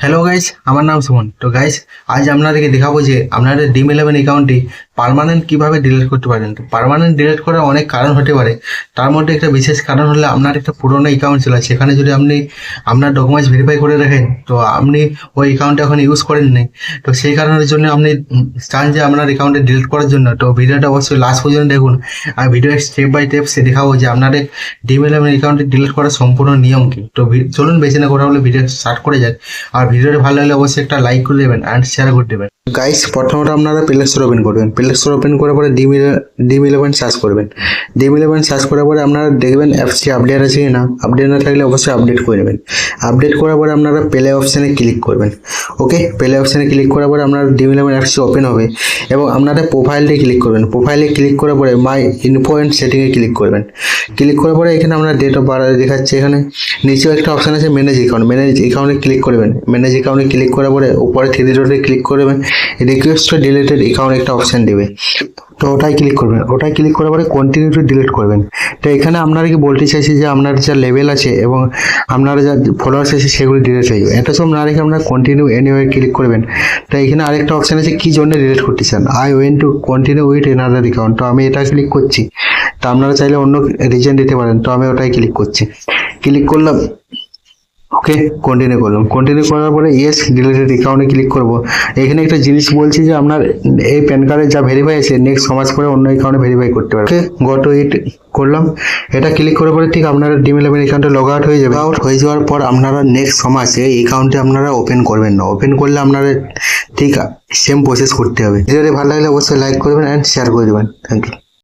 Hello guys, আমার নাম সুমন। তো গাইস, আজ আপনাদেরকে দেখাবো যে আপনাদের Dream11 অ্যাকাউন্টটি পার্মানেন্ট কিভাবে ডিলিট করতে পারেন। তো পার্মানেন্ট ডিলিট করার অনেক কারণ হতে পারে। তার মধ্যে একটা বিশেষ কারণ হলো আপনার একটা পুরোনো অ্যাকাউন্ট ছিল, সেখানে যদি আপনি আপনার ডকুমেন্টস ভেরিফাই করে রাখেন, তো আপনি ওই অ্যাকাউন্টটা এখন ইউজ করেন নাই। তো সেই কারণের জন্য আপনি চান যে আপনার অ্যাকাউন্টে ডিলিট করার জন্য। তো ভিডিওটা অবশ্যই লাস্ট পর্যন্ত দেখুন। আর ভিডিও স্টেপ বাই স্টেপ সে দেখাবো যে আপনাদের Dream11 অ্যাকাউন্টে ডিলিট করার সম্পূর্ণ নিয়ম কি। তো চলুন বেশি না কথা বলে ভিডিও স্টার্ট করে যাক। আর ভিডিওটা ভালো লাগলে অবশ্যই একটা লাইক করে দেবেন অ্যান্ড শেয়ার করে দেবেন। গাইস, প্রথমত আপনারা প্লে স্টোর ওপেন করবেন। প্লে স্টোর ওপেন করার পরে Dream11 সার্চ করবেন। Dream11 সার্চ করার পরে আপনারা দেখবেন অ্যাপসটি আপডেট আছে কি না। আপডেট না থাকলে অবশ্যই আপডেট করে নেবেন। আপডেট করার পরে আপনারা প্লে অপশানে ক্লিক করবেন। ওকে, প্লে অপশানে ক্লিক করার পরে আপনার Dream11 অ্যাপসটি ওপেন হবে এবং আপনারা প্রোফাইলটি ক্লিক করবেন। প্রোফাইলে ক্লিক করার পরে মাই ইনফো অ্যান্ড সেটিংয়ে ক্লিক করবেন। ক্লিক করার পরে এখানে আপনার ডেট অফ বার্থ দেখাচ্ছে। এখানে নিচেও একটা অপশান আছে ম্যানেজ অ্যাকাউন্ট। ম্যানেজ অ্যাকাউন্টে ক্লিক করবেন। ম্যানেজ অ্যাকাউন্টে ক্লিক করার পরে উপরে থ্রি ডটে ক্লিক করবেন। রিকোয়েস্ট টু ডিলিটেড অ্যাকাউন্ট একটা অপশান দেবে, তো ওটাই ক্লিক করবেন। ওটাই ক্লিক করার পরে কন্টিনিউ টু ডিলিট করবেন। তো এখানে আপনারা কি বলতে চাইছি যে আপনার যা লেভেল আছে এবং আপনারা যা ফলোয়ার্স আছে সেগুলি ডিলিট হয়ে যাবে। এটা সব না রেখে আপনারা কন্টিনিউ এনিওয়ে ক্লিক করবেন। তো এখানে আরেকটা অপশান আছে কি জন্য ডিলিট করতে চান, I went to continue with another account. তো আমি এটা ক্লিক করছি। তো আপনারা চাইলে অন্য রিজন দিতে পারেন। তো আমি ওটাই ক্লিক করছি। ক্লিক করলাম, ওকে, কন্টিনিউ করলাম। কন্টিনিউ করার পরে ইয়েস ডিলিটেড অ্যাকাউন্টে ক্লিক করব। এখানে একটা জিনিস বলছি যে আপনার এই প্যান কার্ডে যা ভেরিফাই আছে নেক্সট 6 মাস পরে অন্য অ্যাকাউন্টে ভেরিফাই করতে পারবে। ওকে, গট ইট করলাম। এটা ক্লিক করার পরে ঠিক আপনারা Dream11 অ্যাকাউন্টে লগ আউট হয়ে যাবে। আউট হয়ে যাওয়ার পর আপনারা নেক্সট 6 মাসে এই অ্যাকাউন্টে আপনারা ওপেন করবেন না। ওপেন করলে আপনারা ঠিক সেম প্রসেস করতে হবে। ভিডিওটি ভালো লাগলে অবশ্যই লাইক করবেন অ্যান্ড শেয়ার করে দেবেন। Thank you.